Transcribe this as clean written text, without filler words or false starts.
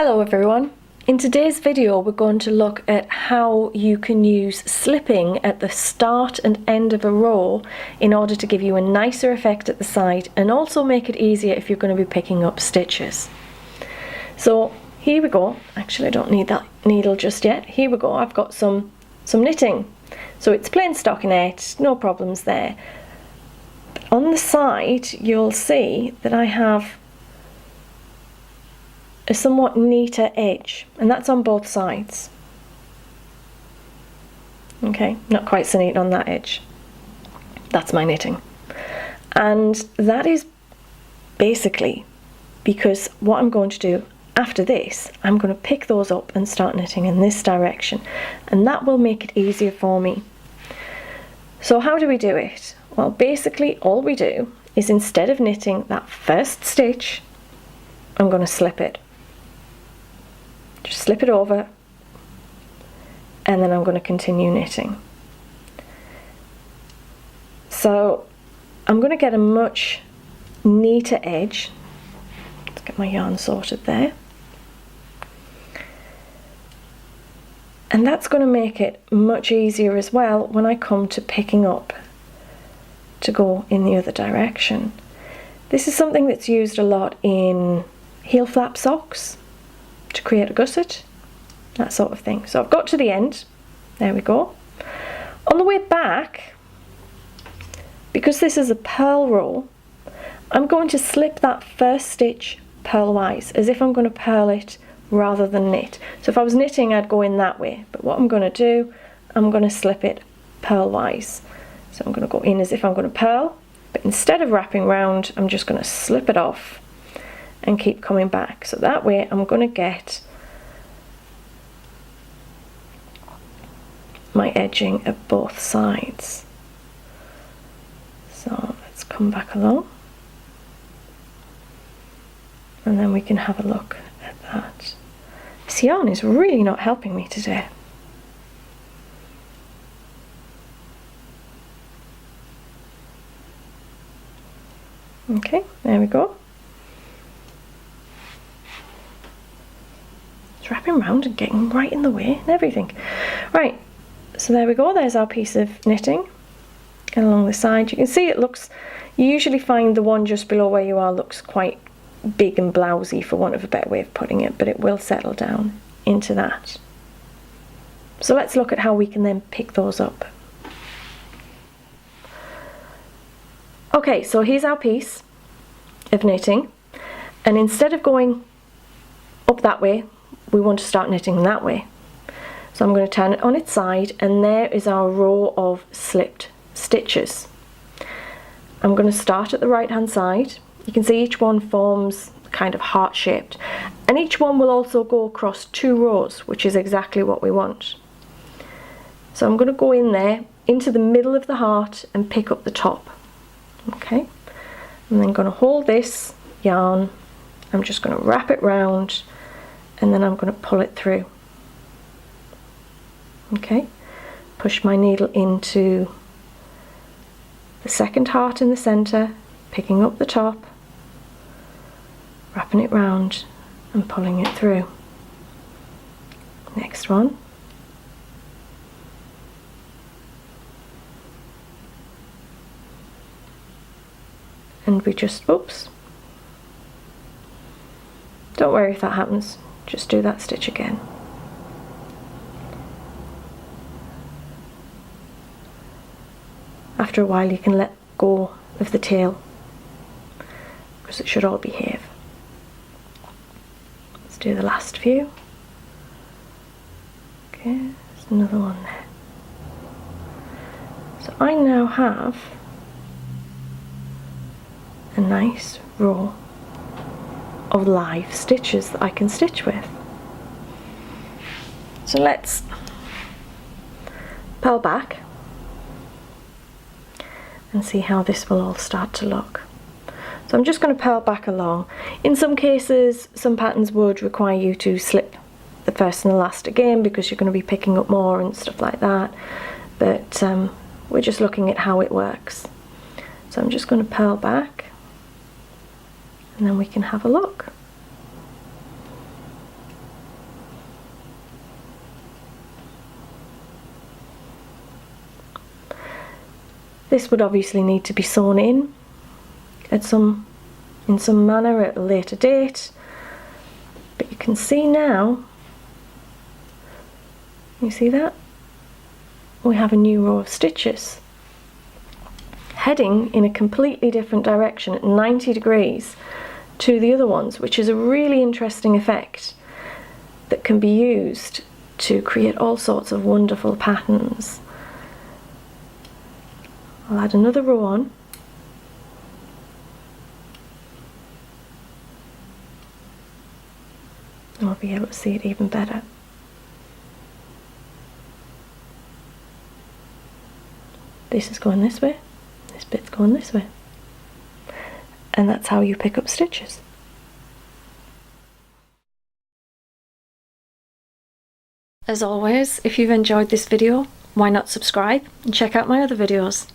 Hello everyone. In today's video we're going to look at how you can use slipping at the start and end of a row in order to give you a nicer effect at the side and also make it easier if you're going to be picking up stitches. So here we go. Actually, I don't need that needle just yet. Here we go. I've got some knitting. So it's plain stockinette, no problems there. But on the side you'll see that I have a somewhat neater edge, and that's on both sides. Okay, not quite so neat on that edge. That's my knitting. And that is basically because what I'm going to do after this, I'm going to pick those up and start knitting in this direction, and that will make it easier for me. So how do we do it? Well, basically all we do is, instead of knitting that first stitch, I'm going to slip it. Just slip it over, and then I'm going to continue knitting. So I'm going to get a much neater edge. Let's get my yarn sorted there. And that's going to make it much easier as well when I come to picking up to go in the other direction. This is something that's used a lot in heel flap socks to create a gusset, that sort of thing. So I've got to the end, there we go. On the way back, because this is a purl row, I'm going to slip that first stitch purlwise, as if I'm going to purl it rather than knit. So if I was knitting, I'd go in that way, but what I'm going to do, I'm going to slip it purlwise. So I'm going to go in as if I'm going to purl, but instead of wrapping round, I'm just going to slip it off and keep coming back. So that way I'm going to get my edging at both sides. So let's come back along, and then we can have a look at that. This yarn is really not helping me today. Okay, there we go. Wrapping around and getting right in the way and everything. Right, so there we go, there's our piece of knitting. And along the side you can see it looks, you usually find the one just below where you are looks quite big and blousy, for want of a better way of putting it, but it will settle down into that. So let's look at how we can then pick those up. Okay, so here's our piece of knitting, and instead of going up that way, we want to start knitting that way. So I'm going to turn it on its side, and there is our row of slipped stitches. I'm going to start at the right hand side. You can see each one forms kind of heart shaped, and each one will also go across two rows, which is exactly what we want. So I'm going to go in there into the middle of the heart and pick up the top. Okay, I'm then going to hold this yarn, I'm just going to wrap it round, and then I'm going to pull it through. Okay, push my needle into the second heart in the centre, picking up the top, wrapping it round and pulling it through. Next one. And we just, oops, don't worry if that happens. Just do that stitch again. After a while you can let go of the tail, because it should all behave. Let's do the last few. Okay, there's another one there. So I now have a nice row of live stitches that I can stitch with. So let's purl back and see how this will all start to look. So I'm just going to purl back along. In some cases, some patterns would require you to slip the first and the last again, because you're going to be picking up more and stuff like that, but we're just looking at how it works. So I'm just going to purl back, and then we can have a look. This would obviously need to be sewn in in some manner at a later date, but you can see now, you see that? We have a new row of stitches heading in a completely different direction at 90 degrees to the other ones, which is a really interesting effect that can be used to create all sorts of wonderful patterns. I'll add another row on. And we'll be able to see it even better. This is going this way, this bit's going this way. And that's how you pick up stitches. As always, if you've enjoyed this video, why not subscribe and check out my other videos.